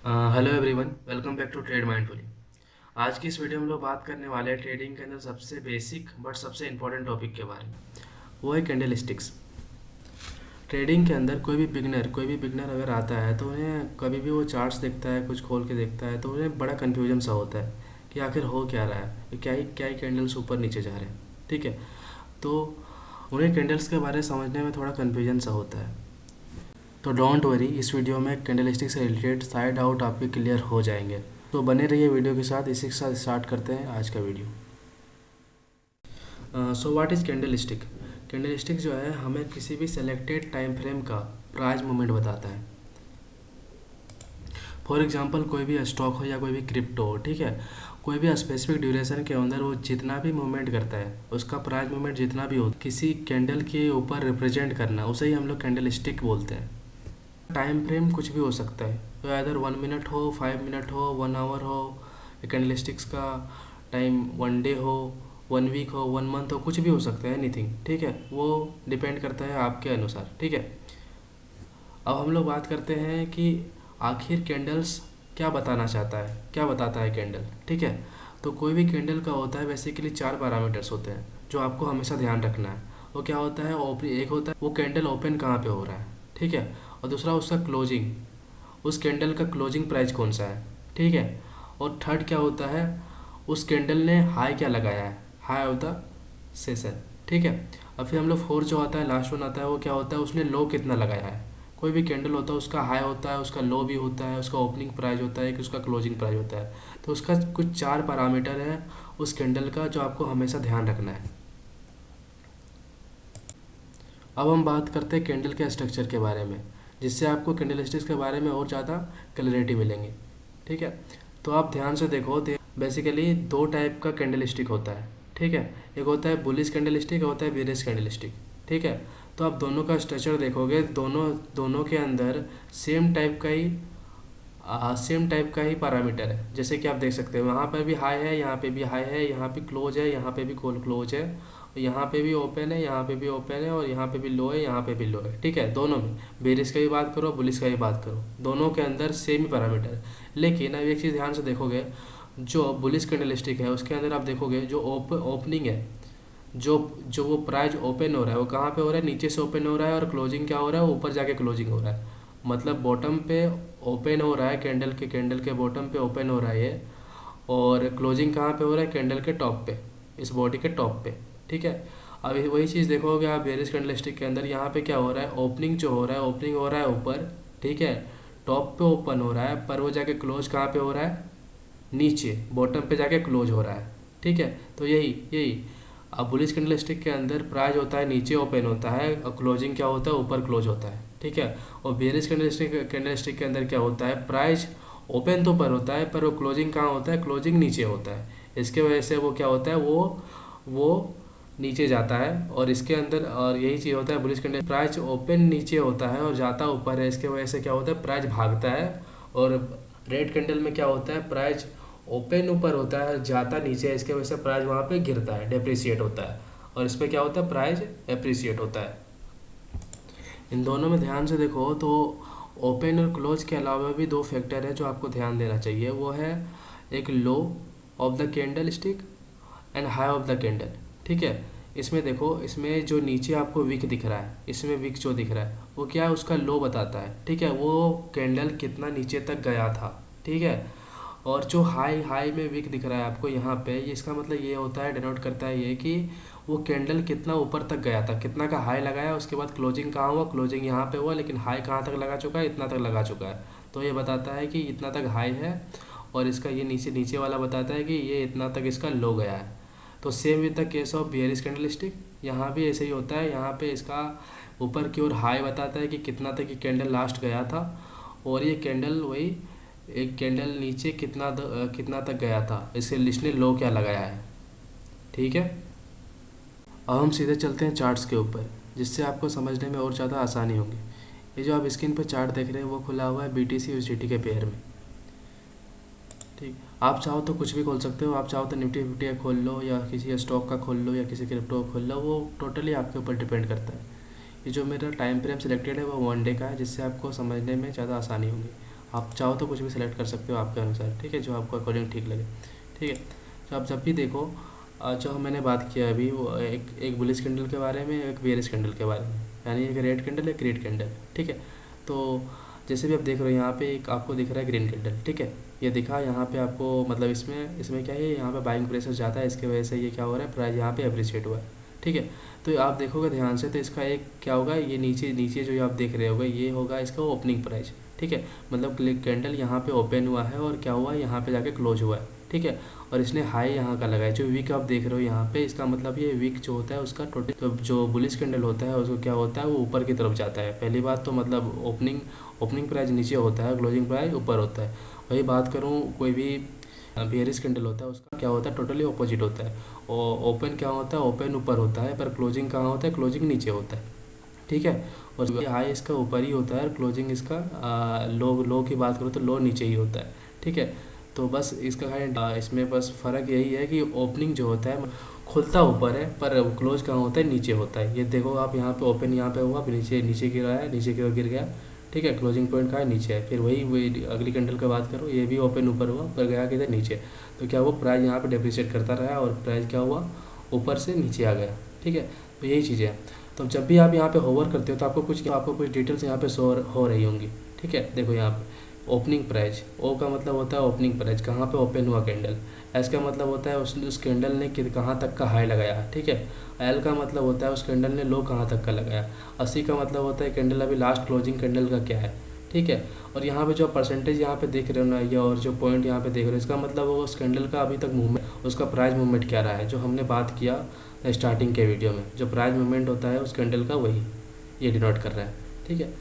Hello everyone, welcome back to trade mindfully. आज की इस वीडियो में हम लोग बात करने वाले हैं ट्रेडिंग के अंदर सबसे बेसिक बट सबसे इम्पोर्टेंट टॉपिक के बारे में। वो है कैंडल स्टिक्स। ट्रेडिंग के अंदर कोई भी बिगनर अगर आता है तो उन्हें कभी भी वो चार्ट्स देखता है, कुछ खोल के देखता है तो उन्हें बड़ा कन्फ्यूजन सा होता है कि आखिर हो क्या रहा है, ये क्या ही कैंडल्स ऊपर नीचे जा रहे हैं। ठीक है, तो उन्हें कैंडल्स के बारे में समझने में थोड़ा कन्फ्यूजन सा होता है। तो डोंट वरी, इस वीडियो में कैंडलस्टिक से रिलेटेड सारे डाउट आपके क्लियर हो जाएंगे। तो बने रहिए वीडियो के साथ। इसी के साथ स्टार्ट करते हैं आज का video. So what is candlestick? Candlestick जो है हमें किसी भी सेलेक्टेड टाइम फ्रेम का प्राइस मूवमेंट बताता है। फॉर एग्जांपल कोई भी स्टॉक हो या कोई भी क्रिप्टो हो, ठीक है, कोई भी स्पेसिफिक ड्यूरेशन के अंदर वो जितना भी मूवमेंट करता है उसका प्राइस मूवमेंट जितना भी हो किसी कैंडल के ऊपर रिप्रेजेंट करना, उसे ही हम लोग कैंडलस्टिक बोलते हैं। टाइम फ्रेम कुछ भी हो सकता है, तो अदर 1 मिनट हो, 5 मिनट हो, 1 आवर हो, कैंडलस्टिक्स का टाइम 1 डे हो, 1 वीक हो, 1 मंथ हो, कुछ भी हो सकता है, एनीथिंग। ठीक है, वो डिपेंड करता है आपके अनुसार। ठीक है, अब हम लोग बात करते हैं कि आखिर कैंडल्स क्या बताना चाहता है, क्या बताता है कैंडल। ठीक है, तो कोई भी कैंडल का होता है बेसिकली 4 पैरामीटर्स होते हैं जो आपको हमेशा ध्यान रखना है। वो क्या होता है, एक होता है वो कैंडल ओपन कहाँ पे हो रहा है, ठीक है, और दूसरा उसका क्लोजिंग, उस कैंडल का क्लोजिंग प्राइस कौन सा है। ठीक है, और थर्ड क्या होता है, उस कैंडल ने हाई क्या लगाया है, हाई ऑफ द सेशन। ठीक है, और फिर हम लोग फोर्थ जो आता है, लास्ट वन आता है, वो क्या होता है, उसने लो कितना लगाया है। कोई भी कैंडल होता है उसका हाई होता है, उसका लो भी होता है, उसका ओपनिंग प्राइस होता है कि उसका क्लोजिंग प्राइस होता है। तो उसका कुछ 4 पैरामीटर है उस कैंडल का जो आपको हमेशा ध्यान रखना है। अब हम बात करते हैं कैंडल के स्ट्रक्चर के बारे में, जिससे आपको कैंडलस्टिक्स के बारे में और ज़्यादा क्लैरिटी मिलेंगी। ठीक है, तो आप ध्यान से देखो, बेसिकली 2 टाइप का कैंडलस्टिक होता है। ठीक है, एक होता है बुलिश कैंडलस्टिक, एक होता है बेरिश कैंडलस्टिक। ठीक है, तो आप दोनों का स्ट्रक्चर देखोगे, दोनों दोनों के अंदर सेम टाइप का ही पैरामीटर है। जैसे कि आप देख सकते हो वहाँ पर भी हाई है, यहाँ पे भी हाई है, यहाँ पे क्लोज है, यहाँ पे भी क्लोज है, यहाँ पे भी ओपन है, यहाँ पे भी ओपन है, और यहाँ पे भी लो है, यहाँ पे भी लो है। ठीक है, दोनों में बेरिश का भी बात करो, बुलिश का भी बात करो, दोनों के अंदर सेम ही पैरामीटर है। लेकिन अब एक चीज़ ध्यान से देखोगे, जो बुलिश कैंडलस्टिक है उसके अंदर आप देखोगे जो ओपनिंग है, जो जो वो प्राइस ओपन हो रहा है वो कहाँ पे हो रहा है, नीचे से ओपन हो रहा है, और क्लोजिंग क्या हो रहा है, ऊपर जाके क्लोजिंग हो रहा है। मतलब बॉटम पे ओपन हो रहा है, कैंडल के बॉटम पे ओपन हो रहा है ये, और क्लोजिंग कहाँ पे हो रहा है, कैंडल के टॉप पे, इस बॉडी के टॉप पे। ठीक है, अब वही चीज़ देखोगे आप बेरिश कैंडलस्टिक के अंदर, यहाँ पे क्या हो रहा है, ओपनिंग जो हो रहा है, ओपनिंग हो रहा है ऊपर, ठीक है, टॉप पे ओपन हो रहा है, पर वो जाके क्लोज कहाँ पे हो रहा है, नीचे बॉटम पे जाके क्लोज हो रहा है। ठीक है, तो यही यही अब बुलिश कैंडलस्टिक के अंदर प्राइस होता है नीचे ओपन होता है, और क्लोजिंग क्या होता है, ऊपर क्लोज होता है। ठीक है, और बेरिश कैंडलस्टिक के अंदर क्या होता है, प्राइस ओपन तो ऊपर होता है, पर वो क्लोजिंग कहाँ होता है, क्लोजिंग नीचे होता है। इसके वजह से वो क्या होता है, वो नीचे जाता है। और इसके अंदर और यही चीज़ होता है बुलिश कैंडल, प्राइस ओपन नीचे होता है और जाता ऊपर है, इसके वजह से क्या होता है, प्राइस भागता है। और रेड कैंडल में क्या होता है, प्राइस ओपन ऊपर होता है, जाता नीचे है, इसके वजह से प्राइस वहाँ पे गिरता है, डेप्रिसिएट होता है। और इस पर क्या होता है, प्राइस एप्रिसिएट होता है। इन दोनों में ध्यान से देखो तो ओपन और क्लोज के अलावा भी 2 फैक्टर है जो आपको ध्यान देना चाहिए। वो है एक low of the candlestick and high of the candle. ठीक है, इसमें देखो, इसमें जो नीचे आपको विक दिख रहा है, इसमें विक जो दिख रहा है वो क्या है, उसका लो बताता है। ठीक है, वो कैंडल कितना नीचे तक गया था। ठीक है, और जो हाई हाई में विक दिख रहा है आपको यहाँ पे, ये इसका मतलब ये होता है, डिनोट करता है ये कि वो कैंडल कितना ऊपर तक गया था, कितना का हाई लगाया, उसके बाद क्लोजिंग कहाँ हुआ, क्लोजिंग यहाँ पे हुआ, लेकिन हाई कहाँ तक लगा चुका है, इतना तक लगा चुका है। तो ये बताता है कि इतना तक हाई है, और इसका ये नीचे नीचे वाला बताता है कि ये इतना तक इसका लो गया है। तो same with the case of bearish candlestick, यहाँ भी ऐसे ही होता है। यहाँ पे इसका ऊपर की ओर हाई बताता है कि कितना तक ये कैंडल लास्ट गया था, और ये कैंडल वही एक कैंडल नीचे कितना तक गया था, इसके लिस्ट ने लो क्या लगाया है। ठीक है, अब हम सीधे चलते हैं चार्ट्स के ऊपर, जिससे आपको समझने में और ज़्यादा आसानी होगी। ये जो आप स्क्रीन पर चार्ट देख रहे हैं वो खुला हुआ है BTC USDT के पेयर में। ठीक, आप चाहो तो कुछ भी खोल सकते हो, आप चाहो तो निफ्टी 50 का खोल लो, या किसी स्टॉक का खोल लो, या किसी क्रिप्टो का खोल लो, वो टोटली आपके ऊपर डिपेंड करता है। ये जो मेरा टाइम फ्रेम सिलेक्टेड है वो 1 डे का है, जिससे आपको समझने में ज़्यादा आसानी होगी। आप चाहो तो कुछ भी सिलेक्ट कर सकते हो आपके अनुसार, ठीक है, जो आपको अकॉर्डिंग ठीक लगे, ठीक है। तो आप जब भी देखो जो मैंने बात किया अभी वो एक बुलिश कैंडल के बारे में, एक बेयरिश कैंडल के बारे में, यानी एक रेड कैंडल एक रेड कैंडल, ठीक है। तो जैसे भी आप देख रहे हो यहाँ पे एक आपको दिख रहा है ग्रीन कैंडल, ठीक है, ये दिखा यहाँ पे आपको, मतलब इसमें इसमें क्या है, यहाँ पे बाइंग प्रेशर ज़्यादा है, इसकी वजह से ये क्या हो रहा है, प्राइस यहाँ पे अप्रिशिएट हुआ है, ठीक है। तो आप देखोगे ध्यान से तो इसका एक क्या होगा, ये नीचे नीचे जो आप देख रहे होगे ये होगा इसका ओपनिंग प्राइस, ठीक है, मतलब कैंडल यहाँ पे ओपन हुआ है और क्या हुआ है, यहाँ पे जाके क्लोज हुआ है, ठीक है। और इसने हाई यहाँ का लगाया, जो वीक आप देख रहे हो यहाँ पे, इसका मतलब ये वीक जो होता है उसका टोटल, तो जो बुलिश कैंडल होता है उसको क्या होता है, वो ऊपर की तरफ जाता है। पहली बात तो मतलब ओपनिंग प्राइस नीचे होता है, क्लोजिंग प्राइस ऊपर होता है। वही बात करूँ कोई भी बेयरिश कैंडल होता है उसका क्या होता है, टोटली ऑपोजिट होता है। और ओपन क्या होता है, ओपन ऊपर होता है, पर क्लोजिंग कहाँ होता है, क्लोजिंग नीचे होता है, ठीक है। और हाई इसका ऊपर ही होता है और क्लोजिंग इसका लो की बात करो तो लो नीचे ही होता है, ठीक है। तो बस इसका इसमें बस फ़र्क यही है कि ओपनिंग जो होता है खुलता ऊपर है, पर क्लोज कहाँ होता है, नीचे होता है। ये देखो आप यहाँ पे ओपन यहाँ पे हुआ, फिर नीचे नीचे गिरा है, नीचे की ओर गिर गया, ठीक है। क्लोजिंग पॉइंट कहाँ है, नीचे है। फिर वही अगली कैंडल की बात करो, ये भी ओपन ऊपर हुआ पर गया किधर, नीचे। तो क्या हुआ, प्राइस यहाँ पे डेप्रिशिएट करता रहा और प्राइस क्या हुआ, ऊपर से नीचे आ गया, ठीक है। तो यही चीज़ें हैं। तो जब भी आप यहाँ पे होवर करते हो तो आपको कुछ डिटेल्स यहाँ पे शो हो रही होंगी, ठीक है। देखो यहाँ पे ओपनिंग प्राइस, ओ का मतलब होता है ओपनिंग प्राइस, कहाँ पे ओपन हुआ कैंडल। एस का मतलब होता है उस कैंडल ने कहाँ तक का हाई लगाया, ठीक है। एल का मतलब होता है उस कैंडल ने लो कहाँ तक का लगाया। 80 का मतलब होता है कैंडल अभी लास्ट क्लोजिंग कैंडल का क्या है, ठीक है। और यहाँ पे जो परसेंटेज यहाँ पे देख रहे हो ना, या और जो पॉइंट यहाँ पे देख रहे हो, इसका मतलब वो उस कैंडल का अभी तक मूवमेंट, उसका प्राइस मूवमेंट क्या रहा है, जो हमने बात किया स्टार्टिंग के वीडियो में, जो प्राइस मूवमेंट होता है उस कैंडल का, वही ये डिनोट कर रहा है, ठीक है।